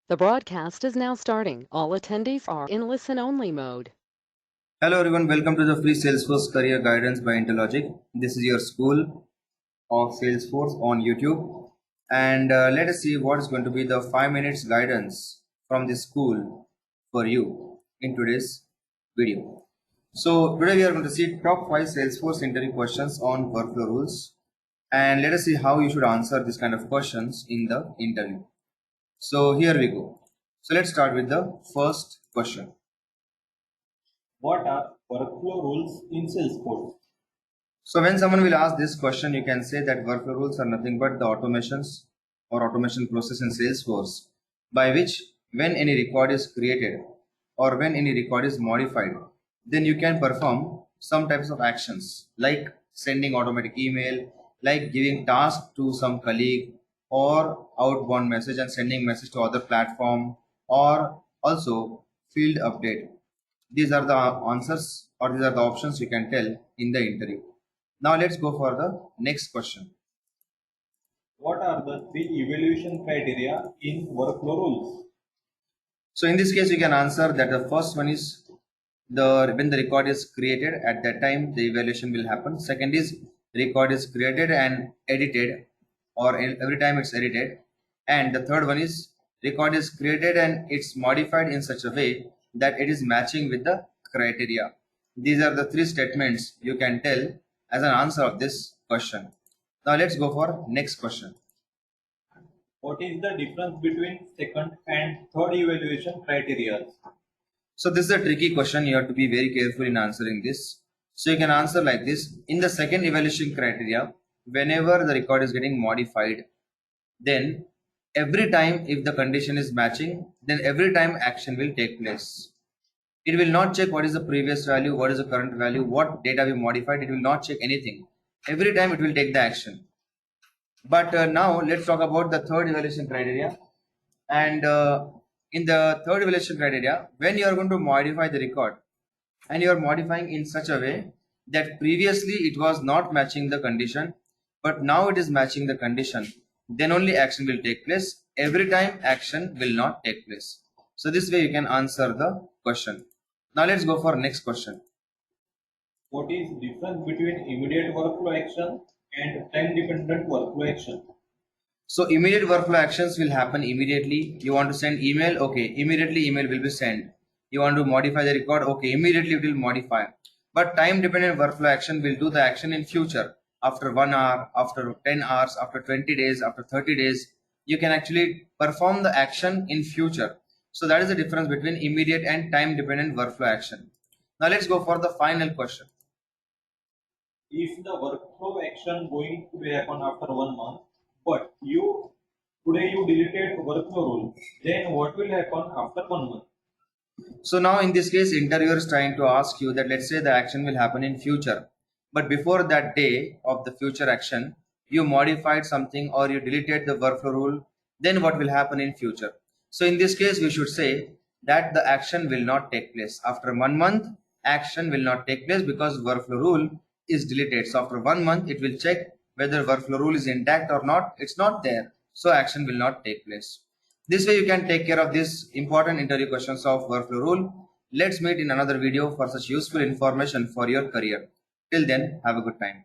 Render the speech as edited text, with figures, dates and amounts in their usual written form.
The broadcast is now starting. All attendees are in listen-only mode. Hello everyone, welcome to the free Salesforce career guidance by Interlogic. This is your school of Salesforce on YouTube, and let us see what is going to be the 5 minutes guidance from the school for you in today's video. So today we are going to see top 5 Salesforce interview questions on workflow rules, and let us see how you should answer this kind of questions in the interview. So here we go. So let's start with the first question. What are workflow rules in Salesforce? So when someone will ask this question, you can say that workflow rules are nothing but the automations or automation process in Salesforce by which when any record is created or when any record is modified, then you can perform some types of actions like sending automatic email, like giving task to some colleague, or outbound message and sending message to other platform, or also field update. These are the answers, or these are the options you can tell in the interview. Now let's go for the next question. What are the three evaluation criteria in workflow rules? So in this case, you can answer that the first one is when the record is created, at that time the evaluation will happen. Second is record is created and edited, or every time it's edited. And the third one is record is created and it's modified in such a way that it is matching with the criteria. These are the three statements you can tell as an answer of this question. Now let's go for next question. What is the difference between second and third evaluation criteria? So this is a tricky question. You have to be very careful in answering this. So you can answer like this. In the second evaluation criteria, whenever the record is getting modified, then every time if the condition is matching, then every time action will take place. It will not check what is the previous value, what is the current value, what data we modified. It will not check anything. Every time it will take the action. But now let's talk about the third evaluation criteria. And in the third evaluation criteria, when you are going to modify the record and you are modifying in such a way that previously it was not matching the condition, but now it is matching the condition, then only action will take place. Every time action will not take place. So this way you can answer the question. Now let's go for next question. What is difference between immediate workflow action and time dependent workflow action? So immediate workflow actions will happen immediately. You want to send email, okay, immediately email will be sent. You want to modify the record, okay, immediately it will modify. But time dependent workflow action will do the action in future. After 1 hour, after 10 hours, after 20 days, after 30 days, you can actually perform the action in future. So that is the difference between immediate and time dependent workflow action. Now let's go for the final question. If the workflow action going to be happen after 1 month, but today you deleted workflow rule, then what will happen after 1 month? So now in this case, interviewer is trying to ask you that let's say the action will happen in future, but before that day of the future action, you modified something or you deleted the workflow rule, then what will happen in future? So in this case, we should say that the action will not take place. After 1 month, action will not take place because workflow rule is deleted. So after 1 month, it will check whether workflow rule is intact or not. It's not there. So action will not take place. This way you can take care of these important interview questions of workflow rule. Let's meet in another video for such useful information for your career. Till then, have a good time.